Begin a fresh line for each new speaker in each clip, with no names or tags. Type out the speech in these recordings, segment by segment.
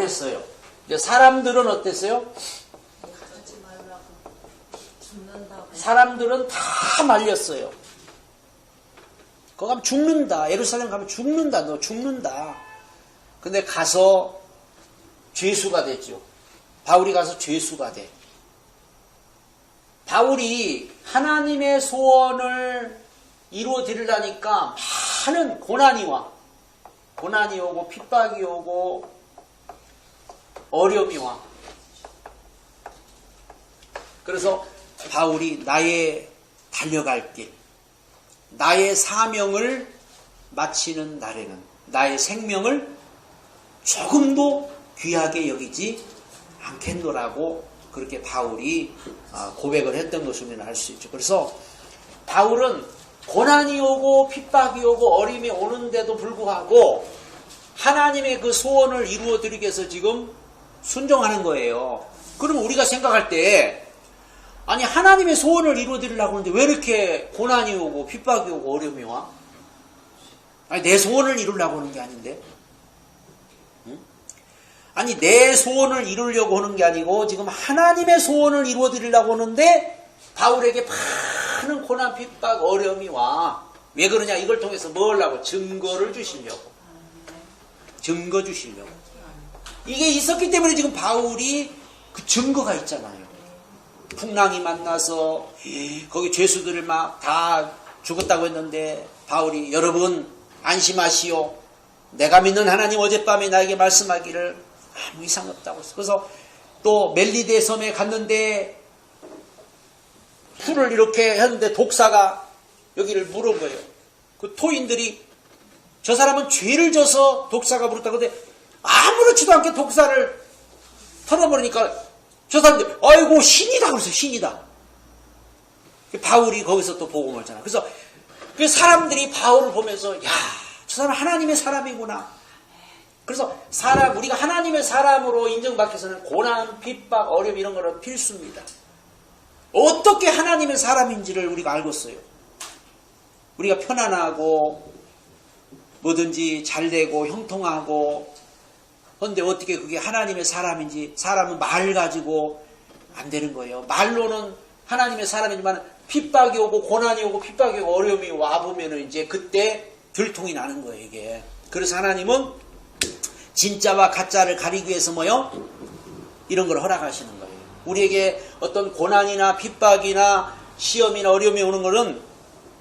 했어요. 근데 사람들은 어땠어요? 사람들은 다 말렸어요. 거기 가면 죽는다. 예루살렘 가면 죽는다. 너 죽는다. 근데 가서 죄수가 됐죠. 바울이 가서 죄수가 돼. 바울이 하나님의 소원을 이루어 드리려니까 많은 고난이 와. 고난이 오고 핍박이 오고 어려움이 와. 그래서 바울이 나의 달려갈 길, 나의 사명을 마치는 날에는 나의 생명을 조금도 귀하게 여기지 않겠노라고 그렇게 바울이 고백을 했던 것을 우리는 알 수 있죠. 그래서 바울은 고난이 오고 핍박이 오고 어림이 오는데도 불구하고 하나님의 그 소원을 이루어드리기 위해서 지금 순종하는 거예요. 그러면 우리가 생각할 때 아니 하나님의 소원을 이루어드리려고 하는데 왜 이렇게 고난이 오고 핍박이 오고 어려움이 와? 아니 내 소원을 이루려고 하는 게 아닌데? 응? 아니 내 소원을 이루려고 하는 게 아니고 지금 하나님의 소원을 이루어드리려고 하는데 바울에게 많은 고난 핍박 어려움이 와. 왜 그러냐? 이걸 통해서 뭘 하려고? 증거를 주시려고. 증거 주시려고. 이게 있었기 때문에 지금 바울이 그 증거가 있잖아요. 풍랑이 만나서 거기 죄수들을 막 다 죽었다고 했는데 바울이 여러분 안심하시오. 내가 믿는 하나님 어젯밤에 나에게 말씀하기를 아무 이상 없다고 했어. 그래서 또 멜리데 섬에 갔는데 풀을 이렇게 했는데 독사가 여기를 물은 거예요. 그 토인들이 저 사람은 죄를 져서 독사가 물었다고 하는데 아무렇지도 않게 독사를 털어버리니까 저 사람들 아이고 신이다 그랬어요. 신이다. 바울이 거기서 또 복음을 했잖아. 그래서 그 사람들이 바울을 보면서 야, 저 사람 하나님의 사람이구나. 그래서 우리가 하나님의 사람으로 인정받기 위해서는 고난, 핍박, 어려움 이런 거는 필수입니다. 어떻게 하나님의 사람인지를 우리가 알겠어요. 우리가 편안하고 뭐든지 잘되고 형통하고 그런데 어떻게 그게 하나님의 사람인지 사람은 말 가지고 안 되는 거예요. 말로는 하나님의 사람이지만 핍박이 오고 고난이 오고 핍박이 오고 어려움이 와보면은 이제 그때 들통이 나는 거예요. 이게. 그래서 하나님은 진짜와 가짜를 가리기 위해서 뭐요? 이런 걸 허락하시는 거예요. 우리에게 어떤 고난이나 핍박이나 시험이나 어려움이 오는 것은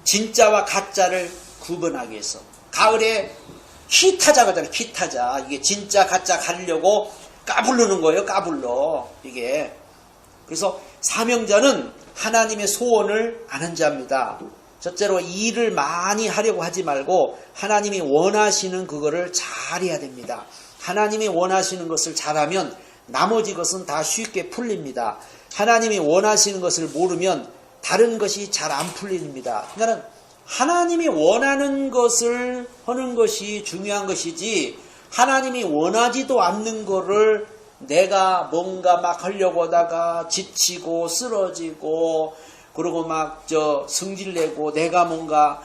진짜와 가짜를 구분하기 위해서. 가을에 키타자거든요. 키타자. 이게 진짜 가짜 가리려고 까부르는 거예요. 까불러. 이게. 그래서 사명자는 하나님의 소원을 아는 자입니다. 첫째로 일을 많이 하려고 하지 말고 하나님이 원하시는 그거를 잘해야 됩니다. 하나님이 원하시는 것을 잘하면 나머지 것은 다 쉽게 풀립니다. 하나님이 원하시는 것을 모르면 다른 것이 잘 안 풀립니다. 그러니까 하나님이 원하는 것을 하는 것이 중요한 것이지 하나님이 원하지도 않는 것을 내가 뭔가 막 하려고 하다가 지치고 쓰러지고 그러고 막 승질내고 내가 뭔가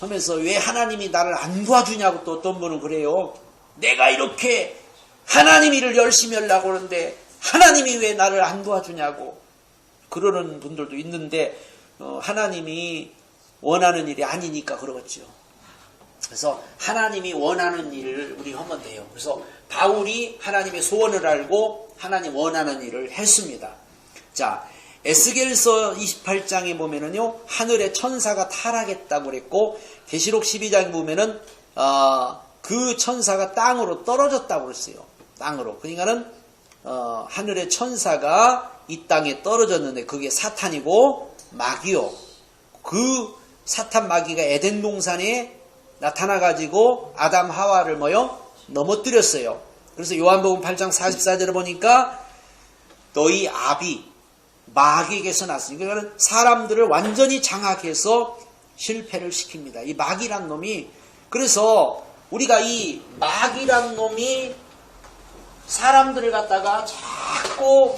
하면서 왜 하나님이 나를 안 도와주냐고 또 어떤 분은 그래요. 내가 이렇게 하나님 일을 열심히 하려고 하는데 하나님이 왜 나를 안 도와주냐고 그러는 분들도 있는데 하나님이 원하는 일이 아니니까 그러겠죠. 그래서 하나님이 원하는 일을 우리 하면 돼요. 그래서 바울이 하나님의 소원을 알고 하나님 원하는 일을 했습니다. 자, 에스겔서 28장에 보면은요, 하늘에 천사가 타락했다고 그랬고, 계시록 12장에 보면은, 그 천사가 땅으로 떨어졌다고 그랬어요. 땅으로. 그러니까는, 하늘의 천사가 이 땅에 떨어졌는데, 그게 사탄이고, 마귀요. 그 사탄 마귀가 에덴 동산에 나타나가지고, 아담 하와를 넘어뜨렸어요. 그래서 요한복음 8장 44절에 보니까, 너희 아비, 마귀에게서 났으니까 그러니까 사람들을 완전히 장악해서 실패를 시킵니다. 이 마귀란 놈이 그래서 우리가 이 마귀란 놈이 사람들을 갖다가 자꾸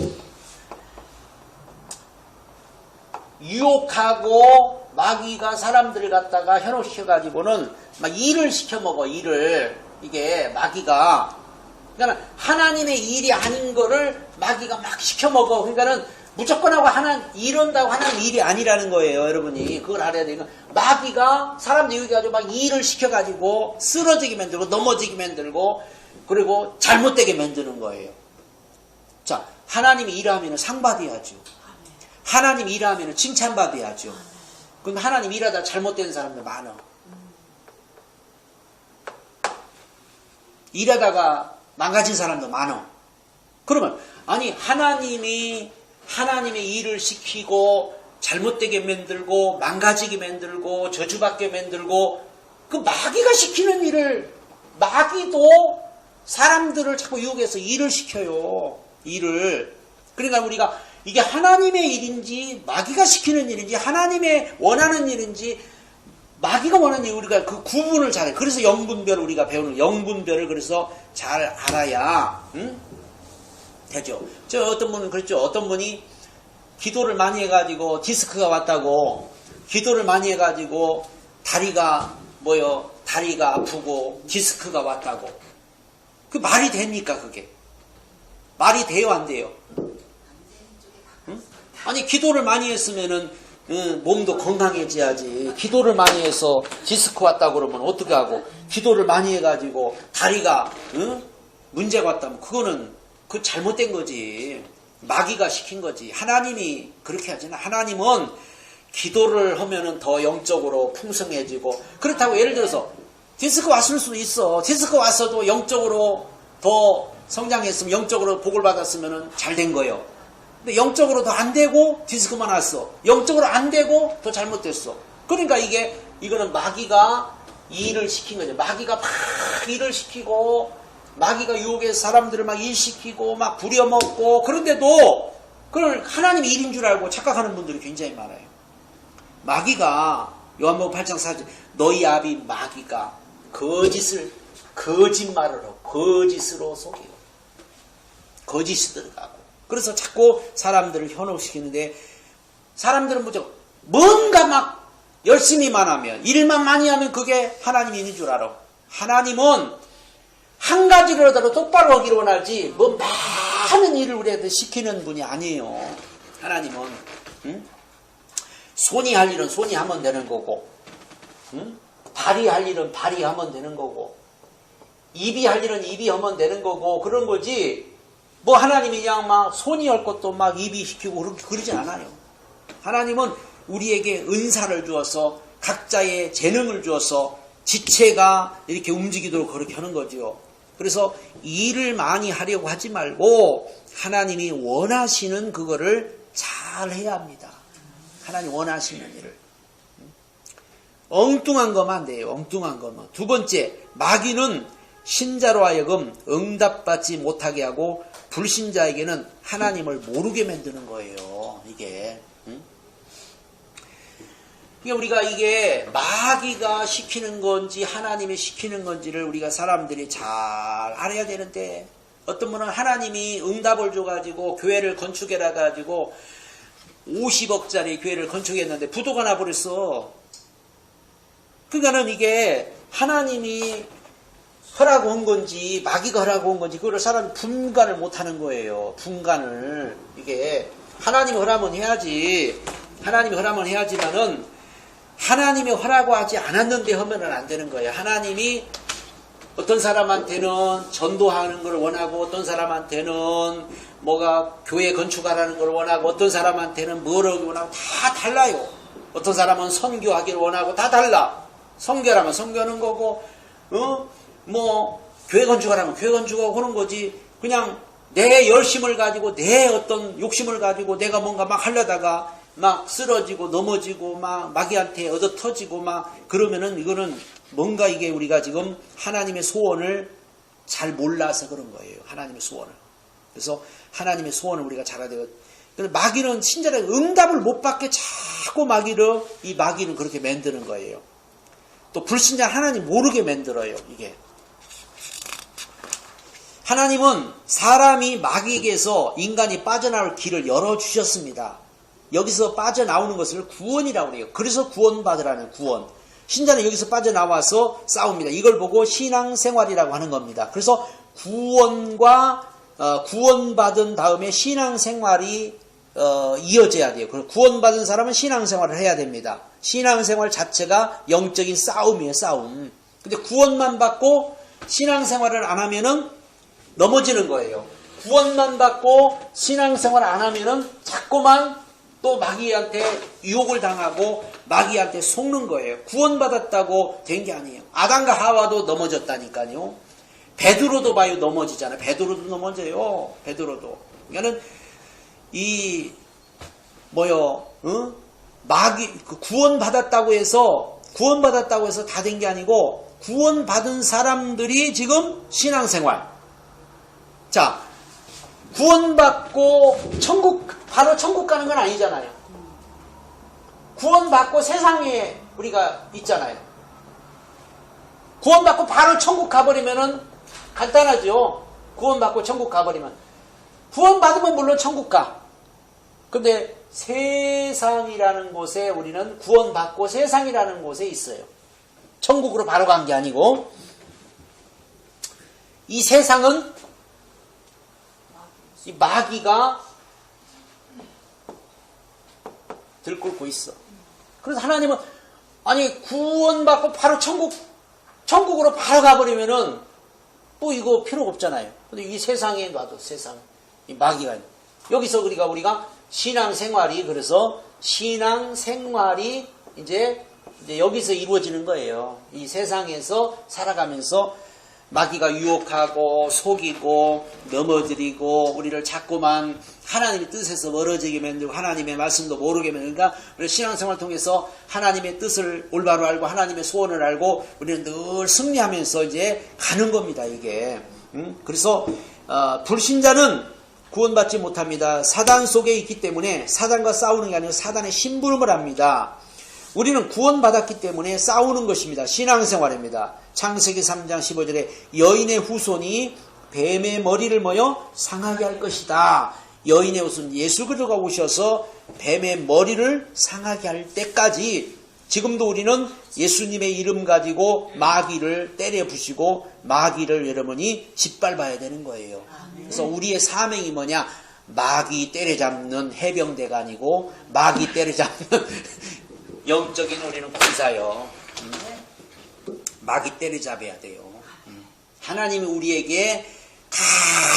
유혹하고 마귀가 사람들을 갖다가 현혹시켜가지고는 막 일을 시켜먹어. 일을 이게 마귀가 그러니까 하나님의 일이 아닌 거를 마귀가 막 시켜먹어. 그러니까는 무조건 하고 이런다고 하나님 일이 아니라는 거예요, 여러분이. 그걸 알아야 돼요. 마귀가 사람들 여기가지고 막 일을 시켜가지고 쓰러지게 만들고 넘어지게 만들고 그리고 잘못되게 만드는 거예요. 자, 하나님이 일하면 상 받아야죠. 하나님 일하면 칭찬받아야죠. 그럼 하나님 일하다 잘못된 사람들 많아. 일하다가 망가진 사람도 많아. 그러면 아니 하나님의 일을 시키고 잘못되게 만들고 망가지게 만들고 저주받게 만들고 그 마귀가 시키는 일을 마귀도 사람들을 자꾸 유혹해서 일을 시켜요. 일을. 그러니까 우리가 이게 하나님의 일인지 마귀가 시키는 일인지 하나님의 원하는 일인지 마귀가 원하는 일 우리가 그 구분을 잘해. 그래서 영분별 우리가 배우는 영분별을 그래서 잘 알아야 되죠. 저 어떤 분은 그랬죠. 어떤 분이 기도를 많이 해가지고 디스크가 왔다고 기도를 많이 해가지고 다리가 아프고 디스크가 왔다고. 그 말이 됩니까 그게? 말이 돼요 안 돼요? 아니 기도를 많이 했으면은 몸도 건강해져야지. 기도를 많이 해서 디스크 왔다고 그러면 어떻게 하고 기도를 많이 해가지고 다리가 문제가 왔다면 그거는 그 잘못된 거지. 마귀가 시킨 거지. 하나님이 그렇게 하잖아. 하나님은 기도를 하면은 더 영적으로 풍성해지고 그렇다고 예를 들어서 디스크 왔을 수도 있어. 디스크 왔어도 영적으로 더 성장했으면 영적으로 복을 받았으면 잘 된 거예요. 근데 영적으로 더 안 되고 디스크만 왔어. 영적으로 안 되고 더 잘못됐어. 그러니까 이거는 마귀가 일을 시킨 거죠. 마귀가 막 일을 시키고 마귀가 유혹해서 사람들을 막 일시키고 막 부려먹고 그런데도 그걸 하나님의 일인 줄 알고 착각하는 분들이 굉장히 많아요. 마귀가 요한복음 8장 4절 너희 아비 마귀가 거짓말을 하고 거짓으로 속이고 거짓이 들어가고 그래서 자꾸 사람들을 현혹시키는데 사람들은 무조건 뭔가 막 열심히만 하면 일만 많이 하면 그게 하나님이 있는 줄 알아. 하나님은 한 가지를 하더라도 똑바로 하기를 원하지 뭐 많은 일을 우리한테 시키는 분이 아니에요. 하나님은 손이 할 일은 손이 하면 되는 거고 발이 할 일은 발이 하면 되는 거고 입이 할 일은 입이 하면 되는 거고 그런 거지 뭐 하나님이 그냥 막 손이 할 것도 막 입이 시키고 그러진 않아요. 하나님은 우리에게 은사를 주어서 각자의 재능을 주어서 지체가 이렇게 움직이도록 그렇게 하는 거죠. 그래서 일을 많이 하려고 하지 말고 하나님이 원하시는 그거를 잘 해야 합니다. 하나님 원하시는 일을. 엉뚱한 것만 안 돼요. 엉뚱한 것만. 두 번째, 마귀는 신자로 하여금 응답받지 못하게 하고 불신자에게는 하나님을 모르게 만드는 거예요. 이게. 그러니까 우리가 이게 마귀가 시키는 건지 하나님이 시키는 건지를 우리가 사람들이 잘 알아야 되는데 어떤 분은 하나님이 응답을 줘가지고 교회를 건축해라 가지고 50억짜리 교회를 건축했는데 부도가 나버렸어. 그러니까는 이게 하나님이 허라고 한 건지 마귀가 허라고 한 건지 그거를 사람이 분간을 못하는 거예요. 분간을. 이게 하나님이 허라면 해야지. 하나님이 허라면 해야지만은 하나님이 허라고 하지 않았는데 하면은 안 되는 거예요. 하나님이 어떤 사람한테는 전도하는 걸 원하고 어떤 사람한테는 뭐가 교회 건축하라는 걸 원하고 어떤 사람한테는 뭘 하기 원하고 다 달라요. 어떤 사람은 선교하기를 원하고 다 달라. 선교라면 선교하는 거고 뭐 교회 건축하라면 교회 건축하고 하는 거지. 그냥 내 열심을 가지고 내 어떤 욕심을 가지고 내가 뭔가 막 하려다가 막 쓰러지고 넘어지고 막 마귀한테 얻어 터지고 막 그러면은 이거는 뭔가 이게 우리가 지금 하나님의 소원을 잘 몰라서 그런 거예요. 하나님의 소원을. 그래서 하나님의 소원을 우리가 잘 알아야 돼요. 근데 마귀는 친절하게 응답을 못 받게 자꾸 이 마귀는 그렇게 만드는 거예요. 또 불신자 하나님 모르게 만들어요. 이게. 하나님은 사람이 마귀에게서 인간이 빠져나올 길을 열어주셨습니다. 여기서 빠져나오는 것을 구원이라고 해요. 그래서 구원받으라는 구원. 신자는 여기서 빠져나와서 싸웁니다. 이걸 보고 신앙생활이라고 하는 겁니다. 그래서 구원받은 다음에 신앙생활이 이어져야 돼요. 구원받은 사람은 신앙생활을 해야 됩니다. 신앙생활 자체가 영적인 싸움이에요. 싸움. 근데 구원만 받고 신앙생활을 안 하면은 넘어지는 거예요. 구원만 받고 신앙생활 안 하면은 자꾸만 또 마귀한테 유혹을 당하고 마귀한테 속는 거예요. 구원받았다고 된 게 아니에요. 아담과 하와도 넘어졌다니까요. 베드로도 봐요. 넘어지잖아요. 베드로도 넘어져요. 베드로도. 그러니까는 마귀, 구원받았다고 해서 다 된 게 아니고, 구원받은 사람들이 지금 신앙생활. 자, 구원받고 바로 천국 가는 건 아니잖아요. 구원받고 세상에 우리가 있잖아요. 구원받고 바로 천국 가버리면은 간단하죠. 구원받고 천국 가버리면. 구원받으면 물론 천국 가. 근데 세상이라는 곳에 우리는 구원받고 세상이라는 곳에 있어요. 천국으로 바로 간 게 아니고, 이 세상은 이 마귀가 들끓고 있어. 그래서 하나님은 구원받고 바로 천국으로 바로 가버리면은 또 이거 필요가 없잖아요. 근데 이 세상에 놔도 이 마귀가 여기서 우리가 그래서 신앙생활이 이제 여기서 이루어지는 거예요. 이 세상에서 살아가면서 마귀가 유혹하고 속이고 넘어뜨리고 우리를 자꾸만 하나님의 뜻에서 멀어지게 만들고 하나님의 말씀도 모르게 만들니까 우리 신앙생활을 통해서 하나님의 뜻을 올바로 알고 하나님의 소원을 알고 우리는 늘 승리하면서 이제 가는 겁니다. 이게. 그래서 불신자는 구원받지 못합니다. 사단 속에 있기 때문에 사단과 싸우는 게 아니라 사단의 심부름을 합니다. 우리는 구원받았기 때문에 싸우는 것입니다. 신앙생활입니다. 창세기 3장 15절에 여인의 후손이 뱀의 머리를 상하게 할 것이다. 여인의 후손 예수 그리스도가 오셔서 뱀의 머리를 상하게 할 때까지 지금도 우리는 예수님의 이름 가지고 마귀를 때려 부시고 마귀를 여러분이 짓밟아야 되는 거예요. 그래서 우리의 사명이 뭐냐? 마귀 때려잡는 해병대가 아니고 마귀 때려잡는 영적인 우리는 군사요. 마귀 때려잡아야 돼요. 하나님이 우리에게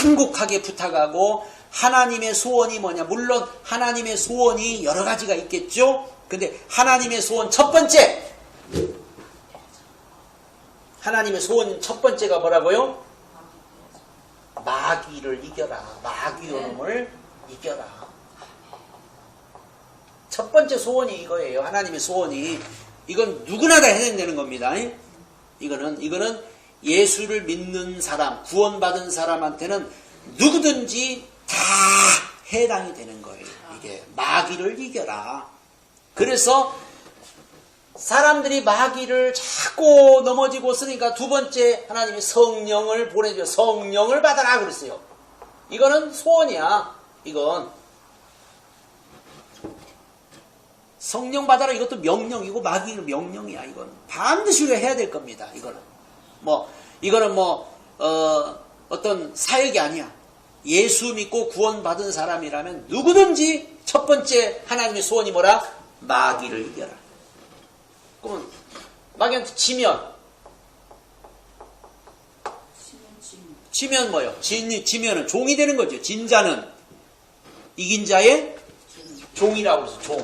간곡하게 부탁하고 하나님의 소원이 뭐냐? 물론 하나님의 소원이 여러 가지가 있겠죠. 근데 하나님의 소원 첫 번째, 하나님의 소원 첫 번째가 뭐라고요? 마귀를 이겨라. 마귀 요놈을 이겨라. 첫 번째 소원이 이거예요. 하나님의 소원이. 이건 누구나 다 해내는 겁니다. 이거는 예수를 믿는 사람, 구원받은 사람한테는 누구든지 다 해당이 되는 거예요. 이게 마귀를 이겨라. 그래서 사람들이 마귀를 자꾸 넘어지고 쓰니까 두 번째 하나님이 성령을 보내줘요. 성령을 받아라 그랬어요. 이거는 소원이야. 이건 성령 받아라. 이것도 명령이고 마귀는 명령이야. 이건 반드시 우리가 해야 될 겁니다. 이거는 어떤 사역이 아니야. 예수 믿고 구원받은 사람이라면 누구든지 첫 번째 하나님의 소원이 뭐라? 마귀를 이겨라. 그러면 마귀한테 지면 뭐요? 지면은 종이 되는 거죠. 진자는 이긴 자의 종이라고 해서 종.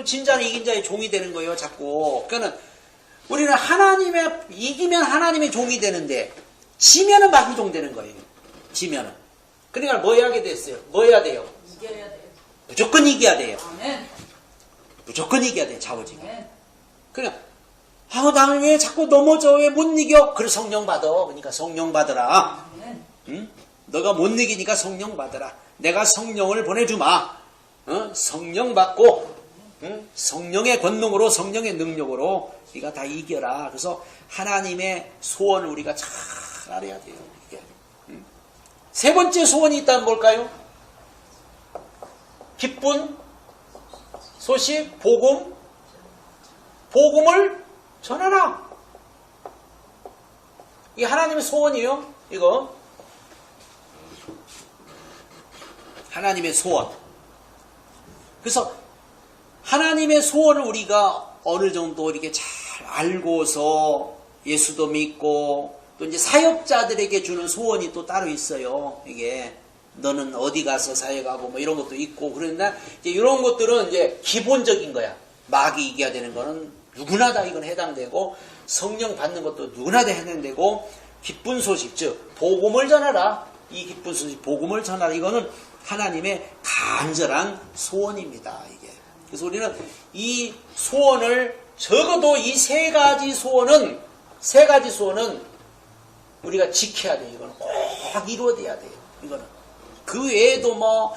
진자는 이긴 자의 종이 되는 거예요. 자꾸. 그러니까 우리는 이기면 하나님의 종이 되는데 지면은 마귀 종 되는 거예요. 지면은. 그러니까 뭐 해야 됐어요? 뭐 해야 돼요?
이겨야 돼요.
무조건 이겨야 돼요.
아멘.
무조건 이겨야 돼요. 자오지가. 그러니까 나는 왜 자꾸 넘어져? 왜 못 이겨? 그래 성령 받아. 그러니까 성령 받으라. 응? 너가 못 이기니까 성령 받으라. 내가 성령을 보내주마. 성령 받고 성령의 권능으로 성령의 능력으로 우리가 다 이겨라. 그래서 하나님의 소원을 우리가 잘 알아야 돼요. 이게. 세 번째 소원이 있다면 뭘까요? 기쁜 소식, 복음을 전하라. 이게 하나님의 소원이에요. 이거 하나님의 소원. 그래서 하나님의 소원을 우리가 어느 정도 이렇게 잘 알고서 예수도 믿고 또 이제 사역자들에게 주는 소원이 또 따로 있어요. 이게 너는 어디 가서 사역하고 뭐 이런 것도 있고 그러나 이제 이런 것들은 이제 기본적인 거야. 마귀 이겨야 되는 거는 누구나 다 이건 해당되고 성령 받는 것도 누구나 다 해당되고 기쁜 소식 즉 복음을 전하라. 이 기쁜 소식 복음을 전하라. 이거는 하나님의 간절한 소원입니다. 이게. 그래서 우리는 이 소원을 적어도 이 세 가지 소원은 우리가 지켜야 돼요. 이거는 꼭 이루어져야 돼요. 이거는 그 외에도 뭐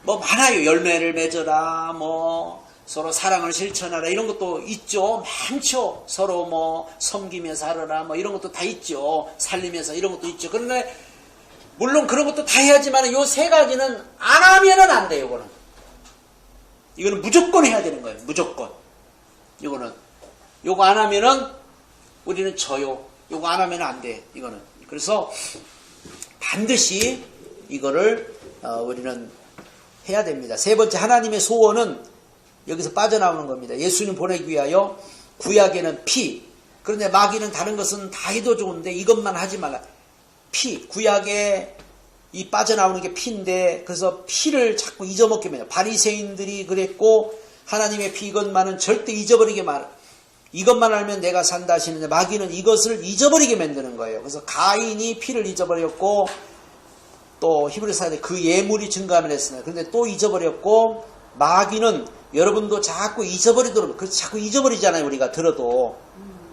많아요. 열매를 맺어라. 뭐 서로 사랑을 실천하라. 이런 것도 있죠. 많죠. 서로 뭐 섬기며 살아라. 뭐 이런 것도 다 있죠. 살리면서 이런 것도 있죠. 그러나 물론 그런 것도 다 해야지만 요 세 가지는 안 하면은 안 돼요. 이거는 무조건 해야 되는 거예요. 무조건. 이거는 요거 안 하면은 우리는 져요. 요거 안 하면 안 돼. 이거는. 그래서 반드시 이거를 우리는 해야 됩니다. 세 번째 하나님의 소원은 여기서 빠져나오는 겁니다. 예수님 보내기 위하여 구약에는 피. 그런데 마귀는 다른 것은 다 해도 좋은데 이것만 하지 말라. 피. 구약에 이 빠져나오는 게 피인데 그래서 피를 자꾸 잊어먹게 만들어요. 바리새인들이 그랬고 하나님의 피 이것만은 절대 잊어버리게 말아. 이것만 알면 내가 산다 하시는데 마귀는 이것을 잊어버리게 만드는 거예요. 그래서 가인이 피를 잊어버렸고 또 히브리서에 그 예물이 증가하면 했으나 그런데 또 잊어버렸고 마귀는 여러분도 자꾸 잊어버리도록 그래서 자꾸 잊어버리잖아요. 우리가 들어도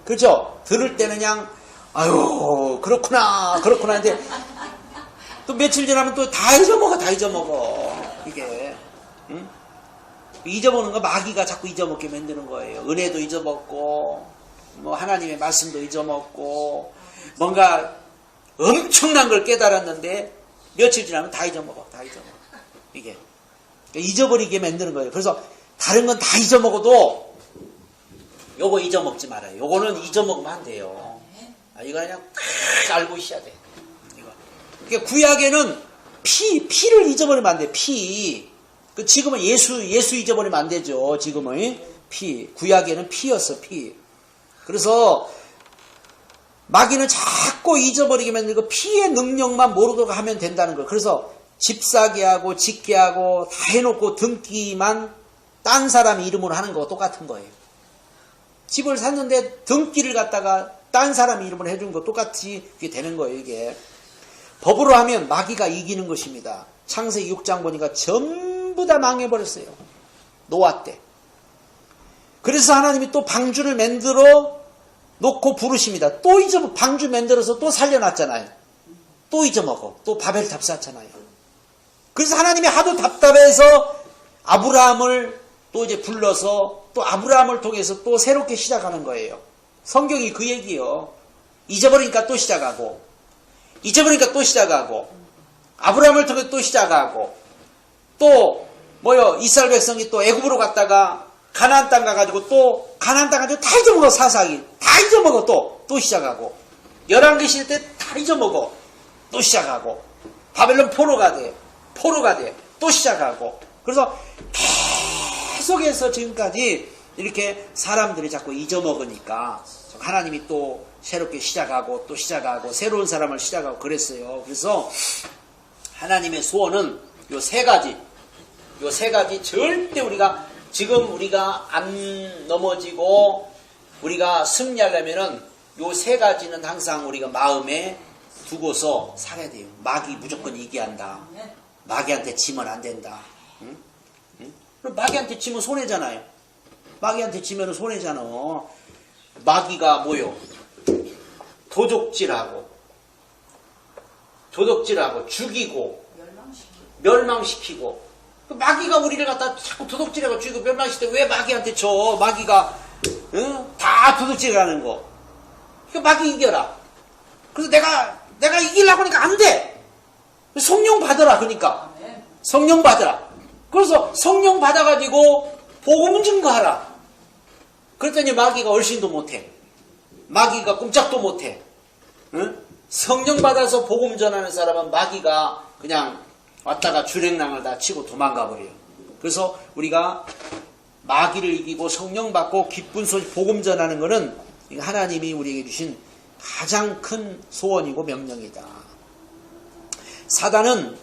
그렇죠? 들을 때는 그냥 아유 그렇구나 하는데 또 며칠 지나면 또 다 잊어먹어 이게 응? 잊어먹는 거 마귀가 자꾸 잊어먹게 만드는 거예요. 은혜도 잊어먹고 뭐 하나님의 말씀도 잊어먹고 뭔가 엄청난 걸 깨달았는데 며칠 지나면 다 잊어먹어 이게 그러니까 잊어버리게 만드는 거예요. 그래서 다른 건 다 잊어먹어도 요거 잊어먹지 말아요. 요거는 잊어먹으면 안 돼요. 이거 그냥 딱 알고 있어야 돼. 이거. 그러니까 구약에는 피를 잊어버리면 안 돼. 피. 지금은 예수 잊어버리면 안 되죠. 지금은 피. 구약에는 피였어. 피. 그래서 마귀는 자꾸 잊어버리게 만들고 피의 능력만 모르도록 하면 된다는 거예요. 그래서 집 사게 하고 짓게 하고 다 해놓고 등기만 딴 사람 이름으로 하는 거와 똑같은 거예요. 집을 샀는데 등기를 갖다가 딴 사람 이름으로 해준 거 똑같이 그게 되는 거예요. 이게 법으로 하면 마귀가 이기는 것입니다. 창세기 6장 보니까 전부 다 망해버렸어요. 노아 때. 그래서 하나님이 또 방주를 만들어 놓고 부르십니다. 또 방주 만들어서 또 살려놨잖아요. 또 잊어먹어. 또 바벨탑 쌓잖아요. 그래서 하나님이 하도 답답해서 아브라함을 또 이제 불러서 또 아브라함을 통해서 또 새롭게 시작하는 거예요. 성경이 그 얘기요. 잊어버리니까 또 시작하고 잊어버리니까 또 시작하고 아브라함을 통해 또 시작하고 또 이스라엘 백성이 또 애굽으로 갔다가 가나안 땅 가가지고 또 가나안 땅 가지고 다 잊어먹어. 사사기 다 잊어먹어. 또 시작하고 열왕기 시대 때 다 잊어먹어. 또 시작하고 바벨론 포로가 돼. 또 시작하고 그래서 계속해서 지금까지 이렇게 사람들이 자꾸 잊어먹으니까 하나님이 또 새롭게 시작하고 또 시작하고 새로운 사람을 시작하고 그랬어요. 그래서 하나님의 소원은 요 세 가지 절대 우리가 안 넘어지고 우리가 승리하려면은 요 세 가지는 항상 우리가 마음에 두고서 살아야 돼요. 마귀 무조건 이기한다. 마귀한테 지면 안 된다. 응? 그럼 마귀한테 지면 손해잖아요. 마귀한테 지면 손해잖아. 마귀가 뭐요? 도적질하고 죽이고 멸망시키고 마귀가 우리를 갖다 자꾸 도둑질하고 죽이고 멸망시키고 왜 마귀한테 져? 마귀가 다 도둑질하는 거. 그러니까 마귀 이겨라. 그래서 내가 이기려고 하니까 안 돼. 성령 받아라. 그러니까 성령 받아라. 그래서 성령 받아가지고 복음 증거하라. 그랬더니 마귀가 얼씬도 못해. 마귀가 꼼짝도 못해. 응? 성령 받아서 복음 전하는 사람은 마귀가 그냥 왔다가 주랭랑을 다 치고 도망가 버려요. 그래서 우리가 마귀를 이기고 성령 받고 기쁜 소식 복음 전하는 것은 하나님이 우리에게 주신 가장 큰 소원이고 명령이다. 사단은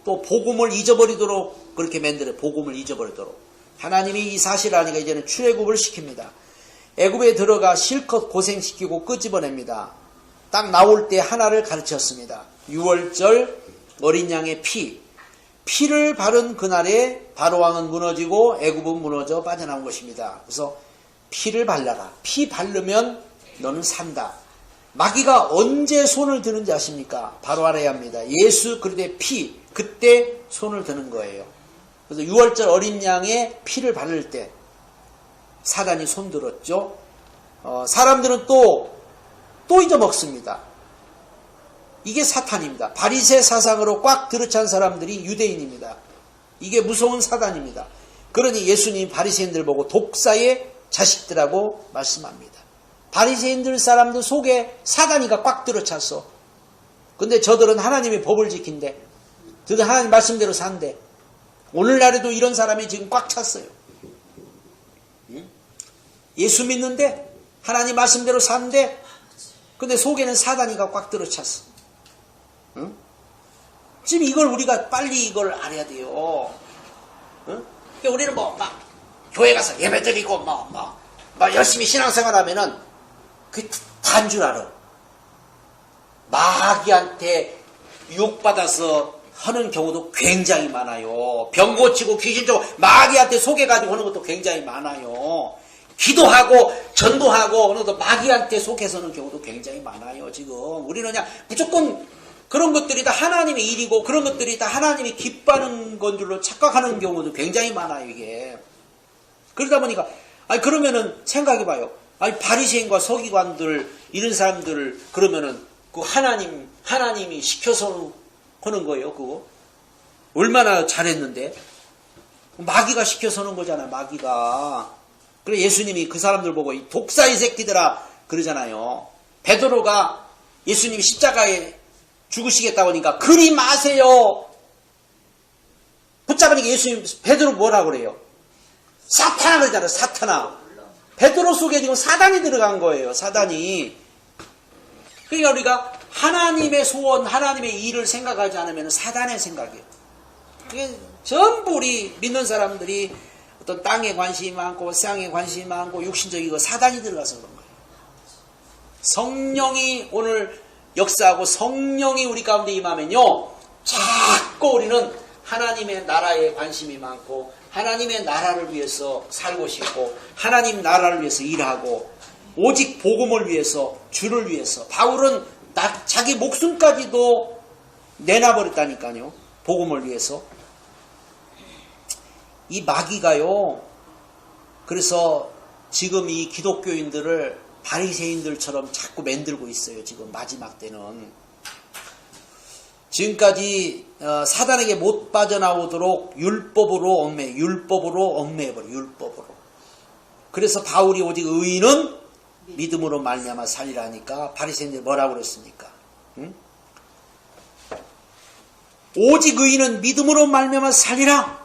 또 복음을 잊어버리도록 그렇게 만들어요. 복음을 잊어버리도록. 하나님이 이 사실을 아니까 이제는 출애굽을 시킵니다. 애굽에 들어가 실컷 고생시키고 끄집어냅니다. 딱 나올 때 하나를 가르쳤습니다. 6월절 어린 양의 피를 바른 그날에 바로왕은 무너지고 애굽은 무너져 빠져나온 것입니다. 그래서 피를 발라라. 피 바르면 너는 산다. 마귀가 언제 손을 드는지 아십니까? 바로 알아야 합니다. 예수 그리스도의 피, 그때 손을 드는 거예요. 그래서 6월절 어린 양의 피를 바를 때 사단이 손들었죠. 사람들은 또 잊어먹습니다. 이게 사탄입니다. 바리새 사상으로 꽉 들어찬 사람들이 유대인입니다. 이게 무서운 사단입니다. 그러니 예수님 바리새인들 보고 독사의 자식들하고 말씀합니다. 바리새인들 사람들 속에 사단이가 꽉 들어찼어. 근데 저들은 하나님의 법을 지킨대. 저들 하나님 말씀대로 산대. 오늘날에도 이런 사람이 지금 꽉 찼어요. 예수 믿는데 하나님 말씀대로 산대. 근데 속에는 사단이가 꽉 들어찼어. 응? 지금 이걸 우리가 빨리 이걸 알아야 돼요. 응? 그러니까 우리는 막 교회 가서 예배 드리고 열심히 신앙생활 하면은 그게 다인 줄 알아. 마귀한테 유혹받아서 하는 경우도 굉장히 많아요. 병 고치고 귀신 쫓고 마귀한테 속여가지고 하는 것도 굉장히 많아요. 기도하고 전도하고 어느 정도 마귀한테 속해서는 경우도 굉장히 많아요. 지금 우리는 그냥 무조건 그런 것들이 다 하나님의 일이고 그런 것들이 다 하나님이 기뻐하는 건 줄로 착각하는 경우도 굉장히 많아요. 이게 그러다 보니까 그러면은 생각해봐요. 바리새인과 서기관들 이런 사람들 그러면은 그 하나님이 시켜서 하는 거예요. 그거 얼마나 잘했는데 마귀가 시켜서 하는 거잖아요. 마귀가. 그래 예수님이 그 사람들 보고 이 독사의 새끼들아 그러잖아요. 베드로가 예수님이 십자가에 죽으시겠다고 하니까 그리 마세요. 붙잡으니까 예수님 베드로 뭐라 그래요? 사탄아 그러잖아요. 사탄아. 베드로 속에 지금 사단이 들어간 거예요. 사단이. 그러니까 우리가 하나님의 소원, 하나님의 일을 생각하지 않으면 사단의 생각이에요. 그게 전부 우리 믿는 사람들이 어떤 땅에 관심이 많고 세상에 관심이 많고 육신적이고 사단이 들어가서 그런 거예요. 성령이 오늘 역사하고 성령이 우리 가운데 임하면요. 자꾸 우리는 하나님의 나라에 관심이 많고 하나님의 나라를 위해서 살고 싶고 하나님 나라를 위해서 일하고 오직 복음을 위해서 주를 위해서 바울은 자기 목숨까지도 내놔버렸다니까요. 복음을 위해서. 이 마귀가요. 그래서 지금 이 기독교인들을 바리새인들처럼 자꾸 만들고 있어요. 지금 마지막 때는. 지금까지 사단에게 못 빠져나오도록 율법으로 얽매여버려. 율법으로. 그래서 바울이 오직 의인은 믿음으로 말미암아 살리라 하니까 바리새인들이 뭐라고 그랬습니까? 응? 오직 의인은 믿음으로 말미암아 살리라.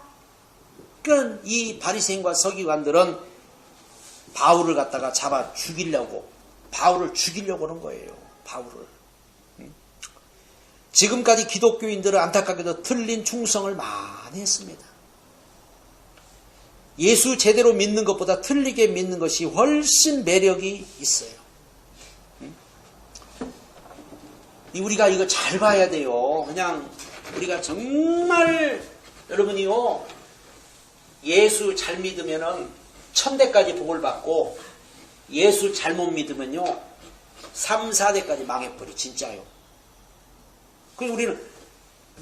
그러니까 이 바리새인과 서기관들은 바울을 갖다가 잡아 죽이려고 바울을 죽이려고 하는 거예요. 바울을. 지금까지 기독교인들은 안타깝게도 틀린 충성을 많이 했습니다. 예수 제대로 믿는 것보다 틀리게 믿는 것이 훨씬 매력이 있어요. 우리가 이거 잘 봐야 돼요. 그냥 우리가 정말 여러분이요. 예수 잘 믿으면은 천대까지 복을 받고 예수 잘못 믿으면요. 3, 4대까지 망해버려. 진짜요. 그래서 우리는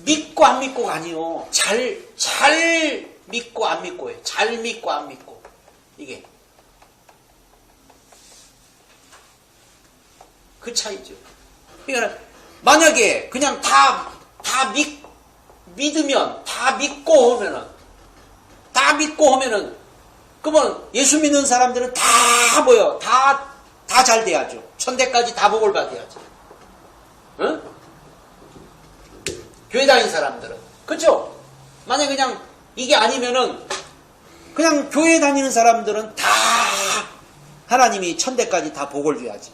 믿고 안 믿고가 아니요. 잘 믿고 안 믿고예요. 잘 믿고 안 믿고. 이게. 그 차이죠. 그러니까 만약에 그냥 다 믿으면 다 믿고 하면은 그러면 예수 믿는 사람들은 다 뭐요? 다 잘 돼야죠. 천대까지 다 복을 받아야죠. 응? 교회 다니는 사람들은. 그쵸? 만약 그냥 이게 아니면은 그냥 교회 다니는 사람들은 다 하나님이 천대까지 다 복을 줘야지.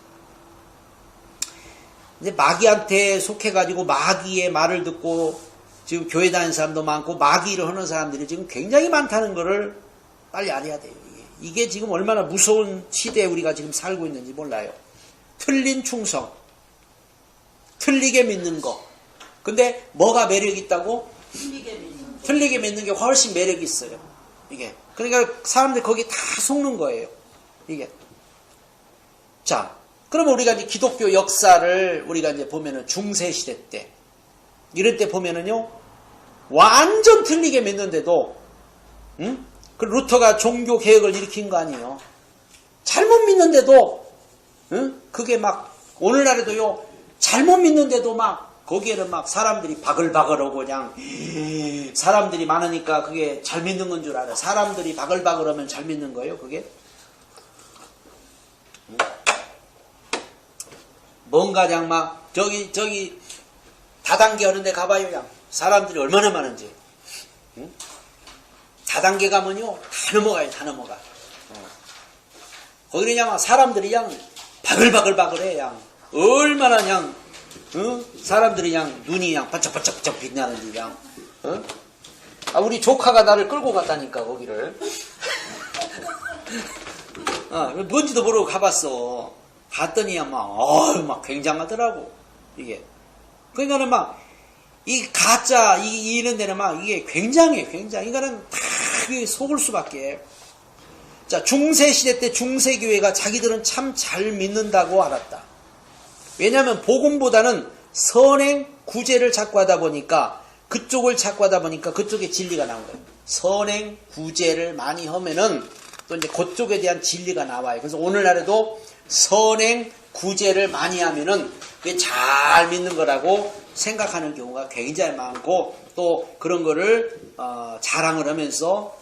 이제 마귀한테 속해가지고 마귀의 말을 듣고 지금 교회 다니는 사람도 많고 마귀를 하는 사람들이 지금 굉장히 많다는 거를 빨리 알아야 돼요. 이게 지금 얼마나 무서운 시대에 우리가 지금 살고 있는지 몰라요. 틀린 충성, 틀리게 믿는 거. 근데 뭐가 매력이 있다고? 틀리게 믿는 게 훨씬 매력이 있어요. 이게. 그러니까 사람들이 거기 다 속는 거예요. 이게. 자, 그러면 우리가 이제 기독교 역사를 우리가 이제 보면은 중세시대 때, 이럴 때 보면은요, 완전 틀리게 믿는데도, 응? 그 루터가 종교 개혁을 일으킨 거 아니에요. 잘못 믿는데도, 응? 그게 막, 오늘날에도요, 잘못 믿는데도 막, 거기에는 막 사람들이 바글바글하고 그냥, 사람들이 많으니까 그게 잘 믿는 건 줄 알아. 사람들이 바글바글하면 잘 믿는 거예요, 그게? 뭔가 그냥 막, 저기, 다단계 하는 데 가봐요, 그냥. 사람들이 얼마나 많은지. 응? 다단계 가면요, 다 넘어가요, 다 넘어가. 거기 그냥 사람들이 그냥 바글바글바글해, 그냥. 얼마나 그냥, 응? 사람들이 그냥 눈이 그냥 반짝반짝 빛나는지, 그냥. 응? 아, 우리 조카가 나를 끌고 갔다니까, 거기를. 뭔지도 모르고 가봤어. 갔더니 막 굉장하더라고, 이게. 그러니까는 막, 이 가짜, 이런 데는 막, 이게 굉장해. 이거는 다 속을 수밖에. 자, 중세시대 때 중세교회가 자기들은 참 잘 믿는다고 알았다. 왜냐하면 복음보다는 선행, 구제를 찾고 하다 보니까, 그쪽을 찾고 하다 보니까 그쪽에 진리가 나온 거예요. 선행, 구제를 많이 하면은, 또 이제 그쪽에 대한 진리가 나와요. 그래서 오늘날에도 선행, 구제를 많이 하면은 그게 잘 믿는 거라고 생각하는 경우가 굉장히 많고, 또 그런 거를 자랑을 하면서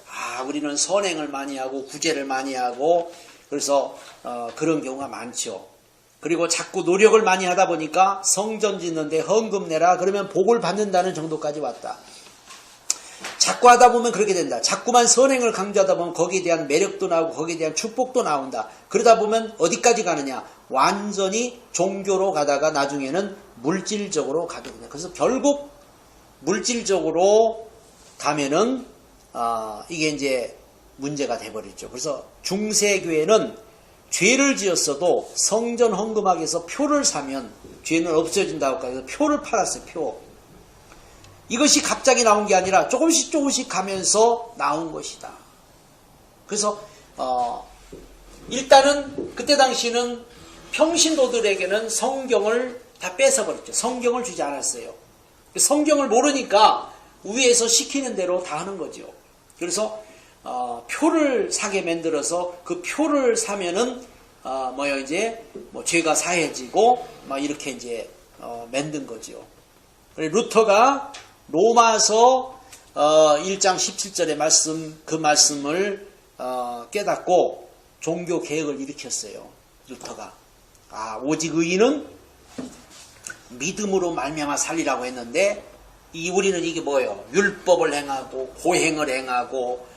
우리는 선행을 많이 하고 구제를 많이 하고, 그래서 그런 경우가 많죠. 그리고 자꾸 노력을 많이 하다 보니까 성전 짓는데 헌금 내라 그러면 복을 받는다는 정도까지 왔다. 자꾸 하다 보면 그렇게 된다. 자꾸만 선행을 강조하다 보면 거기에 대한 매력도 나오고 거기에 대한 축복도 나온다. 그러다 보면 어디까지 가느냐? 완전히 종교로 가다가 나중에는 물질적으로 가게 된다. 그래서 결국 물질적으로 가면은 이게 이제 문제가 돼버렸죠. 그래서 중세교회는 죄를 지었어도 성전 헌금하기에서 표를 사면 죄는 없어진다고 해서 표를 팔았어요. 표. 이것이 갑자기 나온 게 아니라 조금씩 가면서 나온 것이다. 그래서 일단은 그때 당시는 평신도들에게는 성경을 다 뺏어버렸죠. 성경을 주지 않았어요. 성경을 모르니까 위에서 시키는 대로 다 하는 거죠. 그래서 표를 사게 만들어서 그 표를 사면은 이제 죄가 사해지고 이렇게 이제 만든 거죠. 루터가 로마서 1장 17절의 말씀, 그 말씀을 깨닫고 종교 개혁을 일으켰어요. 루터가. 오직 의인은 믿음으로 말미암아 살리라고 했는데, 우리는 이게 뭐예요? 율법을 행하고 고행을 행하고,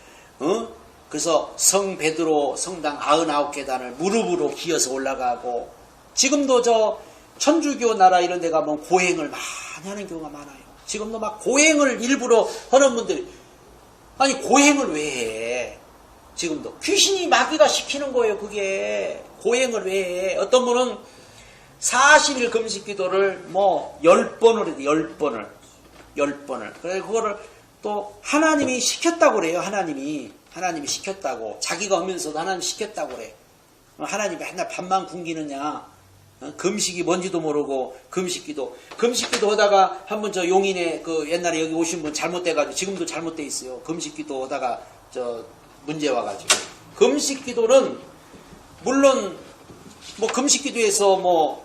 그래서 성 베드로 성당 99계단을 무릎으로 기어서 올라가고, 지금도 저 천주교 나라 이런 데 가면 고행을 많이 하는 경우가 많아요. 지금도 막 고행을 일부러 하는 분들이, 아니 고행을 왜 해? 지금도 귀신이 마귀가 시키는 거예요. 그게 고행을 왜 해? 어떤 분은 40일 금식 기도를 10번을 해요. 10번을. 그래서 그거를 또 하나님이 시켰다고 그래요. 하나님이 시켰다고. 자기가 하면서도 하나님 시켰다고 그래. 하나님이 맨날 밥만 굶기느냐? 금식이 뭔지도 모르고 금식기도 하다가 한번 저 용인에 그 옛날에 여기 오신 분 잘못돼가지고, 지금도 잘못돼 있어요. 금식기도 하다가 저 문제 와가지고. 금식기도는 물론 금식기도에서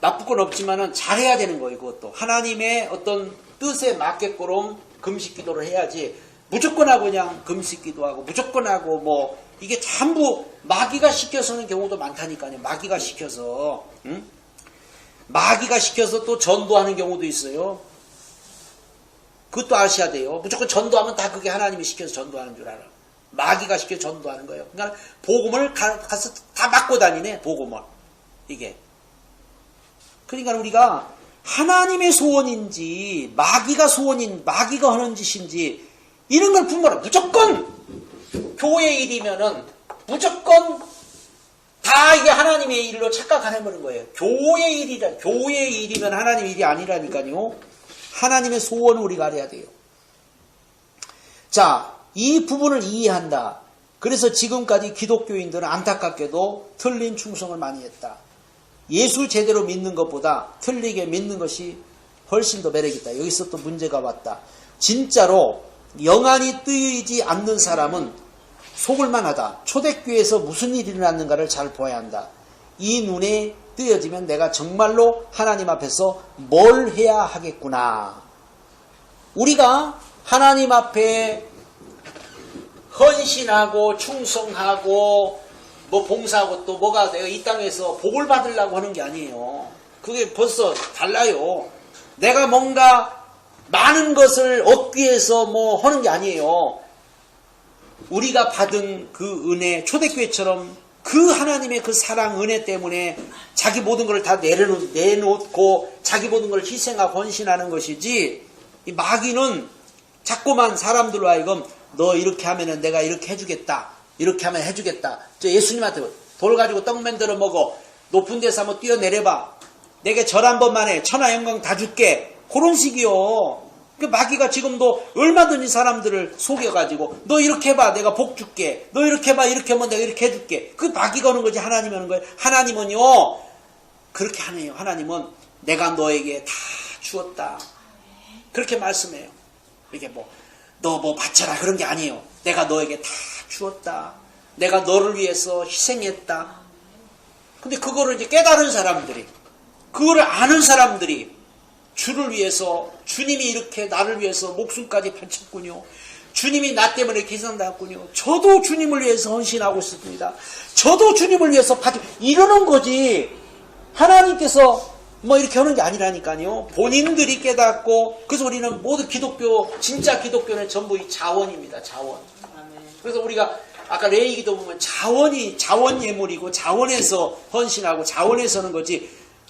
나쁠 건 없지만은 잘해야 되는 거예요. 그것도 하나님의 어떤 뜻에 맞게끔 금식기도를 해야지, 무조건 하고 그냥 금식기도하고 무조건 하고 이게 전부 마귀가 시켜서는 경우도 많다니까요. 마귀가 시켜서. 마귀가 시켜서 또 전도하는 경우도 있어요. 그것도 아셔야 돼요. 무조건 전도하면 다 그게 하나님이 시켜서 전도하는 줄 알아. 마귀가 시켜서 전도하는 거예요. 그러니까 복음을 가서 다 맡고 다니네, 복음을. 이게. 그러니까 우리가 하나님의 소원인지 마귀가 마귀가 하는 짓인지 이런 걸 분별해. 무조건 교회 일이면은 무조건 다 이게 하나님의 일로 착각해버린 거예요. 교회 일이면 하나님 일이 아니라니까요. 하나님의 소원을 우리가 알아야 돼요. 자, 이 부분을 이해한다. 그래서 지금까지 기독교인들은 안타깝게도 틀린 충성을 많이 했다. 예수 제대로 믿는 것보다 틀리게 믿는 것이 훨씬 더 매력있다. 여기서 또 문제가 왔다. 진짜로 영안이 뜨이지 않는 사람은 속을만 하다. 초대교회에서 무슨 일이 일어났는가를 잘 보아야 한다. 이 눈에 뜨여지면 내가 정말로 하나님 앞에서 뭘 해야 하겠구나. 우리가 하나님 앞에 헌신하고 충성하고 뭐 봉사하고 또 뭐가 내가 이 땅에서 복을 받으려고 하는 게 아니에요. 그게 벌써 달라요. 내가 뭔가 많은 것을 얻기 위해서 뭐 하는 게 아니에요. 우리가 받은 그 은혜, 초대교회처럼 그 하나님의 그 사랑, 은혜 때문에 자기 모든 걸 다 내놓고 자기 모든 걸 희생하고 헌신하는 것이지, 이 마귀는 자꾸만 사람들로 하여금 너 이렇게 하면은 내가 이렇게 해주겠다. 이렇게 하면 해주겠다. 저 예수님한테 돌 가지고 떡 만들어 먹어. 높은 데서 한번 뛰어내려봐. 내게 절 한 번만 해. 천하 영광 다 줄게. 그런 식이요. 그 마귀가 지금도 얼마든지 사람들을 속여가지고 너 이렇게 해봐. 내가 복 줄게. 너 이렇게 해봐. 이렇게 하면 내가 이렇게 해줄게. 그 마귀가 오는 거지 하나님이 오는 거예요. 하나님은요. 그렇게 하네요. 하나님은 내가 너에게 다 주었다. 그렇게 말씀해요. 이게 너 뭐 바쳐라 그런 게 아니에요. 내가 너에게 다 주었다. 내가 너를 위해서 희생했다. 근데 그거를 이제 깨달은 사람들이, 그거를 아는 사람들이 주를 위해서, 주님이 이렇게 나를 위해서 목숨까지 바쳤군요. 주님이 나 때문에 이렇게 희생당했군요. 저도 주님을 위해서 헌신하고 있습니다. 저도 주님을 위해서 이러는 거지. 하나님께서 뭐 이렇게 하는 게 아니라니까요. 본인들이 깨닫고, 그래서 우리는 모두 진짜 기독교는 전부 이 자원입니다. 자원. 그래서 우리가 아까 레위기도 보면 자원 예물이고 자원에서 헌신하고 자원에서 하는 거지.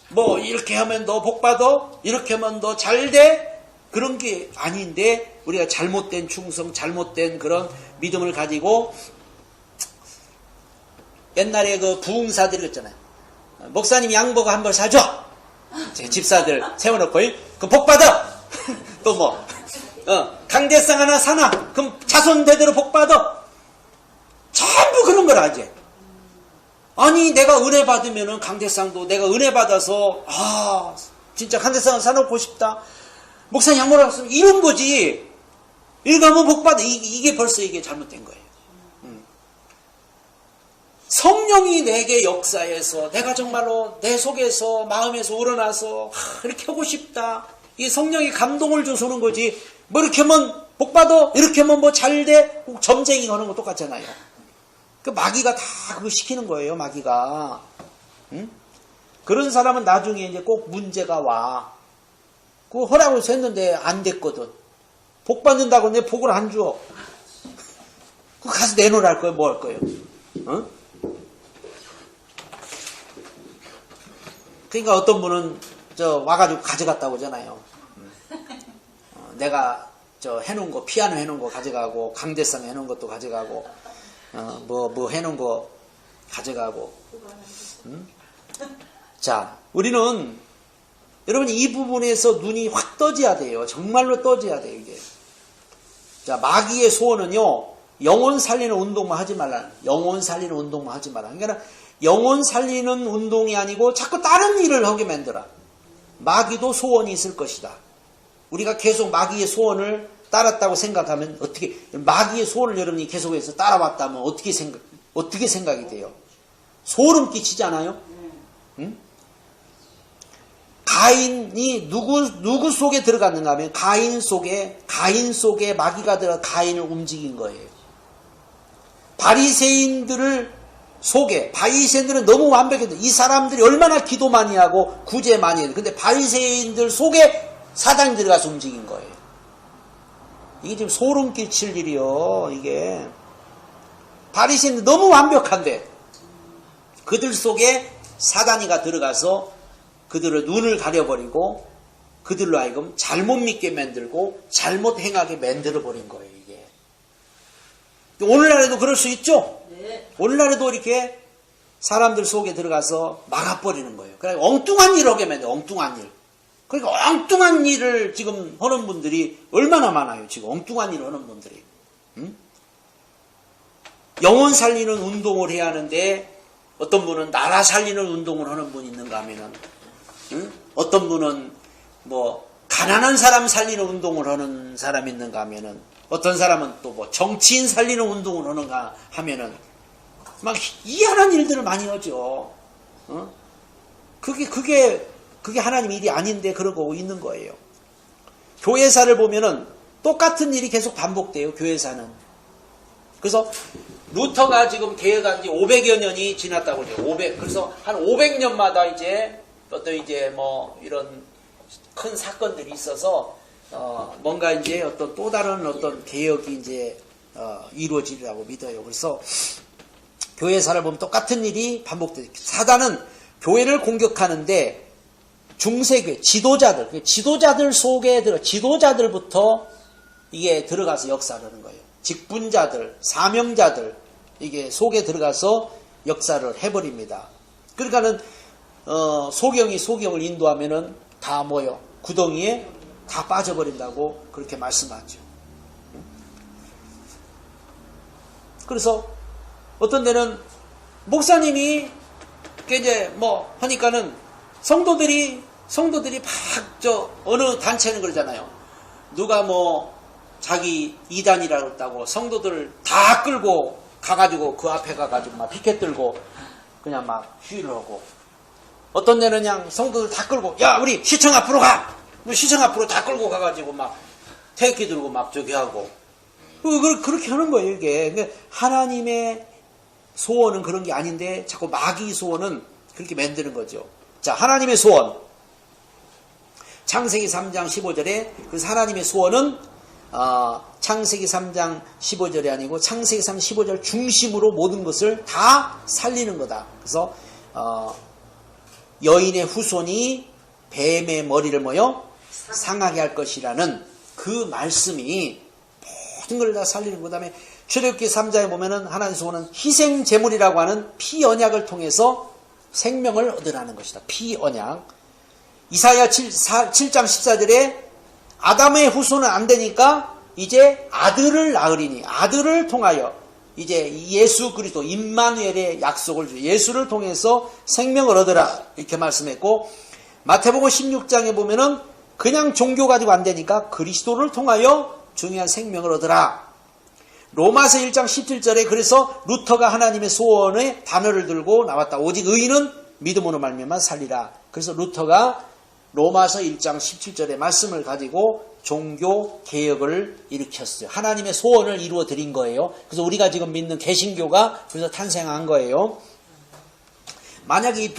뭐 이렇게 하면 너 복 받아, 이렇게 하면 너 잘 돼, 그런 게 아닌데 우리가 잘못된 충성, 잘못된 그런 믿음을 가지고 옛날에 그 부흥사들이 있잖아요. 목사님 양복 한 벌 사줘. 제 집사들 세워놓고 그럼 복 받아. 또 뭐 강대상 하나 사나 그럼 자손 대대로 복 받아. 전부 그런 걸 하지. 아니 내가 은혜 받으면은 강대상도 내가 은혜 받아서 진짜 강대상을 사놓고 싶다. 목사님 양보를 했으면 이런 거지. 이거 하면 복 받아. 이게 벌써 이게 잘못된 거예요. 성령이 내게 역사해서 내가 정말로 내 속에서 마음에서 우러나서 이렇게 하고 싶다. 이 성령이 감동을 줘서 오는 거지. 뭐 이렇게 하면 복 받아. 이렇게 하면 뭐 잘 돼. 점쟁이 하는 거 똑같잖아요. 그 마귀가 다 그거 시키는 거예요. 마귀가. 응? 그런 사람은 나중에 이제 꼭 문제가 와. 그거 하라고 해서 했는데 안 됐거든. 복 받는다고 내 복을 안 줘. 그거 가서 내놓으라 할 거예요. 뭐 할 거예요. 어? 그러니까 어떤 분은 와가지고 가져갔다고 하잖아요. 내가 해놓은 거, 피아노 해놓은 거 가져가고, 강대상 해놓은 것도 가져가고, 뭐 해놓은 거 가져가고. 자, 우리는 여러분 이 부분에서 눈이 확 떠져야 돼요. 정말로 떠져야 돼요, 이게. 자, 마귀의 소원은요, 영혼 살리는 운동만 하지 말라. 영혼 살리는 운동만 하지 말라. 그러니까 영혼 살리는 운동이 아니고 자꾸 다른 일을 하게 만들어. 마귀도 소원이 있을 것이다. 우리가 계속 마귀의 소원을 따랐다고 생각하면 어떻게, 마귀의 소원을 여러분이 계속해서 따라왔다면 어떻게 생각이 돼요? 소름 끼치지 않아요? 응? 가인이 누구 속에 들어갔는가 하면 가인 속에 바리새인들을 속에 바리새인들은 너무 완벽했는데 이 사람들이 얼마나 기도 많이 하고 구제 많이 해요. 근데 바리새인들 속에 사단이 들어가서 움직인 거예요. 이게 지금 소름 끼칠 일이요. 이게 바리새인들 너무 완벽한데 그들 속에 사단이가 들어가서 그들의 눈을 가려버리고 그들로 하여금 잘못 믿게 만들고 잘못 행하게 만들어버린 거예요. 이게 오늘날에도 그럴 수 있죠.
네.
오늘날에도 이렇게 사람들 속에 들어가서 막아버리는 거예요. 그러니까 엉뚱한 일을 하게 만들어요. 엉뚱한 일. 그러니까 엉뚱한 일을 지금 하는 분들이 얼마나 많아요. 지금 엉뚱한 일을 하는 분들이. 응? 영혼 살리는 운동을 해야 하는데 어떤 분은 나라 살리는 운동을 하는 분이 있는가 하면은 응? 어떤 분은 뭐 가난한 사람 살리는 운동을 하는 사람이 있는가 하면은 어떤 사람은 또 뭐 정치인 살리는 운동을 하는가 하면은 막 희한한 일들을 많이 하죠. 어? 그게 하나님 일이 아닌데 그런 거고 있는 거예요. 교회사를 보면은 똑같은 일이 계속 반복돼요. 교회사는. 그래서 루터가 지금 개혁한 지 500여 년이 지났다고 그래요. 500. 그래서 한 500년마다 이제 어떤 이제 뭐 이런 큰 사건들이 있어서 뭔가 이제 어떤 또 다른 어떤 개혁이 이제 이루어지리라고 믿어요. 그래서 교회사를 보면 똑같은 일이 반복돼요. 사단은 교회를 공격하는데 중세교회 지도자들 속에 지도자들부터 이게 들어가서 역사를 하는 거예요. 직분자들, 사명자들 이게 속에 들어가서 역사를 해버립니다. 그러니까는 소경이 소경을 인도하면은 다 뭐요? 구덩이에 다 빠져버린다고 그렇게 말씀하죠. 그래서 어떤 데는 목사님이 이제 뭐 하니까는 성도들이 막 어느 단체는 그러잖아요. 누가 뭐 자기 이단이라고 했다고 성도들 다 끌고 가가지고 그 앞에 가가지고 막 피켓 들고 그냥 막 휴일을 하고 어떤 데는 그냥 성도들 다 끌고 야 우리 시청 앞으로 가! 시청 앞으로 다 끌고 가가지고 막 태극기 들고 막 저기 하고 그렇게 하는 거예요 이게. 하나님의 소원은 그런 게 아닌데 자꾸 마귀 소원은 그렇게 만드는 거죠. 자, 하나님의 소원 창세기 3장 15절에 그래서 하나님의 소원은 창세기 3장 15절이 아니고 창세기 3장 15절 중심으로 모든 것을 다 살리는 거다. 그래서 여인의 후손이 뱀의 머리를 뭐요? 상하게 할 것이라는 그 말씀이 모든 걸 다 살리는 거. 그 다음에 출애굽기 3장에 보면은 하나님의 소원은 희생 제물이라고 하는 피 언약을 통해서 생명을 얻으라는 것이다. 피 언약. 이사야 7장 14절에 아담의 후손은 안 되니까 이제 아들을 낳으리니 아들을 통하여 이제 예수 그리스도 임마누엘의 약속을 주 예수를 통해서 생명을 얻으라 이렇게 말씀했고 마태복음 16장에 보면은 그냥 종교 가지고 안 되니까 그리스도를 통하여 중요한 생명을 얻으라. 로마서 1장 17절에 그래서 루터가 하나님의 소원의 단어를 들고 나왔다. 오직 의인은 믿음으로 말미암아 살리라. 그래서 루터가 로마서 1장 17절의 말씀을 가지고 종교 개혁을 일으켰어요. 하나님의 소원을 이루어 드린 거예요. 그래서 우리가 지금 믿는 개신교가 그래서 탄생한 거예요. 만약에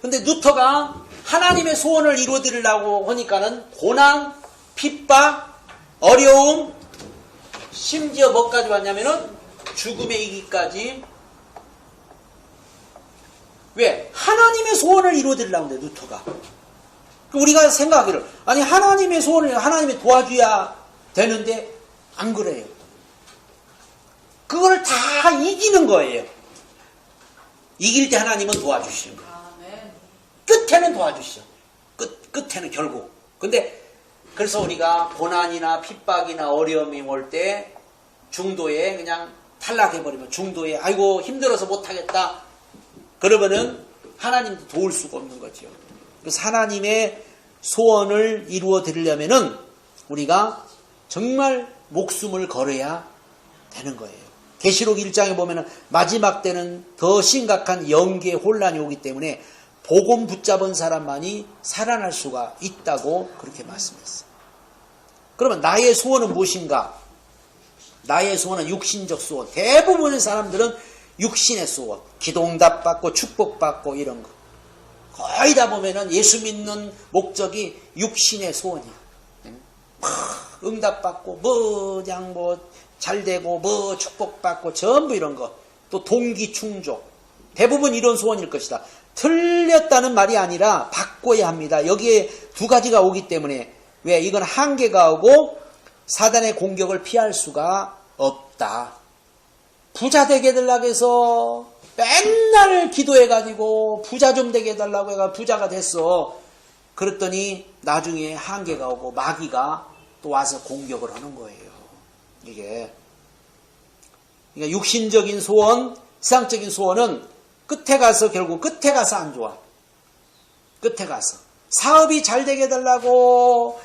근데 루터가 하나님의 소원을 이루어 드리려고 하니까는 고난, 핍박, 어려움, 심지어 뭐까지 왔냐면은 죽음에 이기까지. 왜? 하나님의 소원을 이루어 드리려고 하는데 루터가. 우리가 생각하기를 아니 하나님의 소원을 하나님이 도와줘야 되는데 안 그래요. 그걸 다 이기는 거예요. 이길 때 하나님은 도와주시는 거예요. 끝에는 도와주시죠. 끝에는 결국. 근데 그래서 우리가 고난이나 핍박이나 어려움이 올 때 중도에 그냥 탈락해버리면 중도에 아이고 힘들어서 못하겠다. 그러면은 하나님도 도울 수가 없는 거죠. 그래서 하나님의 소원을 이루어 드리려면은 우리가 정말 목숨을 걸어야 되는 거예요. 계시록 1장에 보면은 마지막 때는 더 심각한 영계의 혼란이 오기 때문에 복음 붙잡은 사람만이 살아날 수가 있다고 그렇게 말씀했어요. 그러면 나의 소원은 무엇인가? 나의 소원은 육신적 소원. 대부분의 사람들은 육신의 소원, 기도응답 받고 축복 받고 이런 거. 거의 다 보면은 예수 믿는 목적이 육신의 소원이야. 응답 받고 그냥 잘 되고 축복 받고 전부 이런 거. 또 동기 충족. 대부분 이런 소원일 것이다. 틀렸다는 말이 아니라 바꿔야 합니다. 여기에 두 가지가 오기 때문에 왜? 이건 한계가 오고 사단의 공격을 피할 수가 없다. 부자 되게 해달라고 해서 맨날 기도해가지고 부자 좀 되게 해달라고 해가 부자가 됐어. 그랬더니 나중에 한계가 오고 마귀가 또 와서 공격을 하는 거예요. 이게. 그러니까 육신적인 소원, 세상적인 소원은 끝에 가서 결국 끝에 가서 안 좋아. 끝에 가서. 사업이 잘 되게 해달라고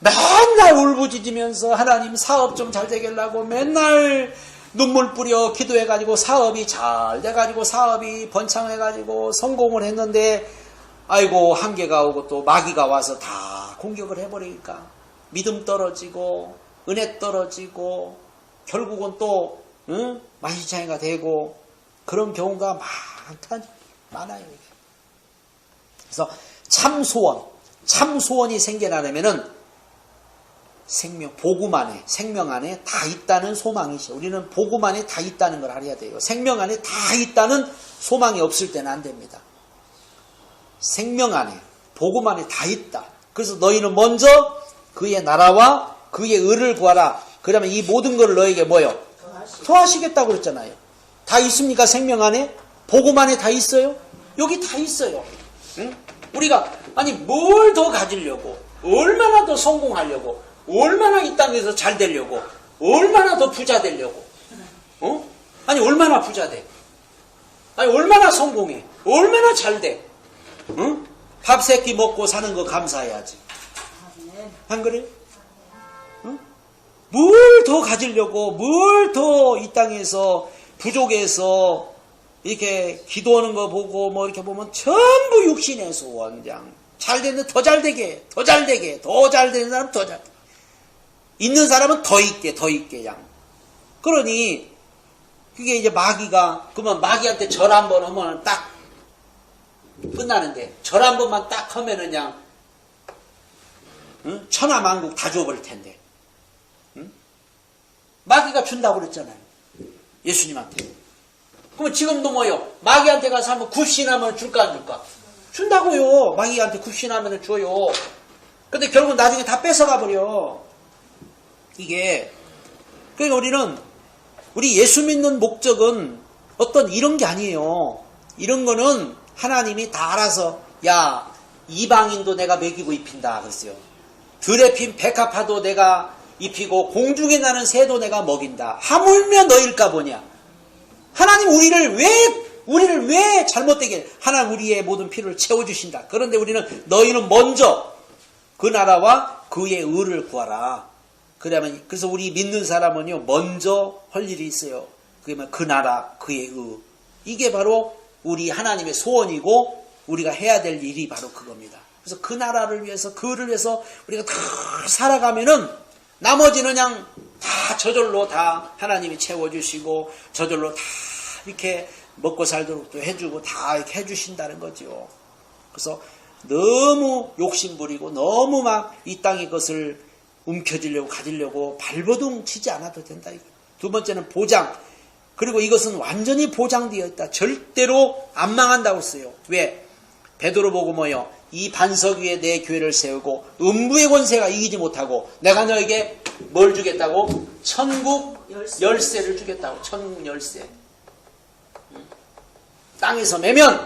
맨날 울부짖으면서 하나님 사업 좀 잘 되게 하려고 맨날 눈물 뿌려 기도해가지고 사업이 잘 돼가지고 사업이 번창해가지고 성공을 했는데 아이고 한계가 오고 또 마귀가 와서 다 공격을 해버리니까 믿음 떨어지고 은혜 떨어지고 결국은 또 만신창이가 되고 그런 경우가 많아요. 그래서 참 소원이 생겨나려면은 복음 안에, 생명 안에 다 있다는 소망이죠. 우리는 복음 안에 다 있다는 걸 알아야 돼요. 생명 안에 다 있다는 소망이 없을 때는 안 됩니다. 생명 안에, 복음 안에 다 있다. 그래서 너희는 먼저 그의 나라와 그의 의를 구하라. 그러면 이 모든 걸 너에게 뭐요? 더하시겠다고 그랬잖아요. 다 있습니까? 생명 안에? 복음 안에 다 있어요? 여기 다 있어요. 응? 우리가 뭘 더 가지려고, 얼마나 더 성공하려고, 얼마나 이 땅에서 잘 되려고, 얼마나 더 부자 되려고, 얼마나 부자 돼? 얼마나 성공해? 얼마나 잘 돼? 응? 밥 세 끼 먹고 사는 거 감사해야지. 안 그래? 응? 뭘 더 가지려고, 뭘 더 이 땅에서 부족해서 이렇게 기도하는 거 보고 이렇게 보면 전부 육신의 소원. 잘 되는 더 잘 되게, 더 잘 되게, 더 잘 되는 사람 더 잘 되게. 있는 사람은 더 있게. 그러니 그게 이제 마귀가 그러면 마귀한테 절 한번 하면 딱 끝나는데 절 한 번만 딱 하면은 천하만국 다 줘버릴 텐데. 마귀가 준다고 그랬잖아요. 예수님한테. 그러면 지금도 마귀한테 가서 한번 굽신하면 줄까 안 줄까? 준다고요. 마귀한테 굽신하면 줘요. 근데 결국 나중에 다 뺏어가 버려. 이게. 그러니까 우리 예수 믿는 목적은 어떤 이런 게 아니에요. 이런 거는 하나님이 다 알아서 이방인도 내가 먹이고 입힌다 그랬어요. 들에 핀 백합화도 내가 입히고 공중에 나는 새도 내가 먹인다. 하물며 너일까 보냐. 하나님 우리를 왜 잘못되게 하나님 우리의 모든 필요를 채워주신다. 그런데 우리는 너희는 먼저 그 나라와 그의 의를 구하라. 그래서 우리 믿는 사람은요 먼저 할 일이 있어요. 그게 그 나라 그의 의. 이게 바로 우리 하나님의 소원이고 우리가 해야 될 일이 바로 그겁니다. 그래서 그 나라를 위해서 그를 위해서 우리가 다 살아가면은 나머지는 그냥 다 저절로 다 하나님이 채워주시고 저절로 다 이렇게 먹고 살도록 또 해주고 다 이렇게 해주신다는 거죠. 그래서 너무 욕심부리고 너무 막 이 땅의 것을 움켜쥐려고 가지려고 발버둥 치지 않아도 된다. 두 번째는 보장. 그리고 이것은 완전히 보장되어 있다. 절대로 안 망한다고 했어요. 왜? 베드로 보고 이 반석 위에 내 교회를 세우고 음부의 권세가 이기지 못하고 내가 너에게 뭘 주겠다고? 천국 열쇠를 주겠다고. 천국 열쇠. 땅에서 매면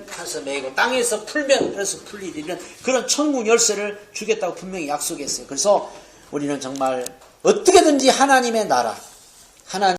하늘에서 매고 땅에서 풀면 하늘에서 풀리리. 이런 그런 천국 열쇠를 주겠다고 분명히 약속했어요. 그래서 우리는 정말 어떻게든지 하나님의 나라, 하나님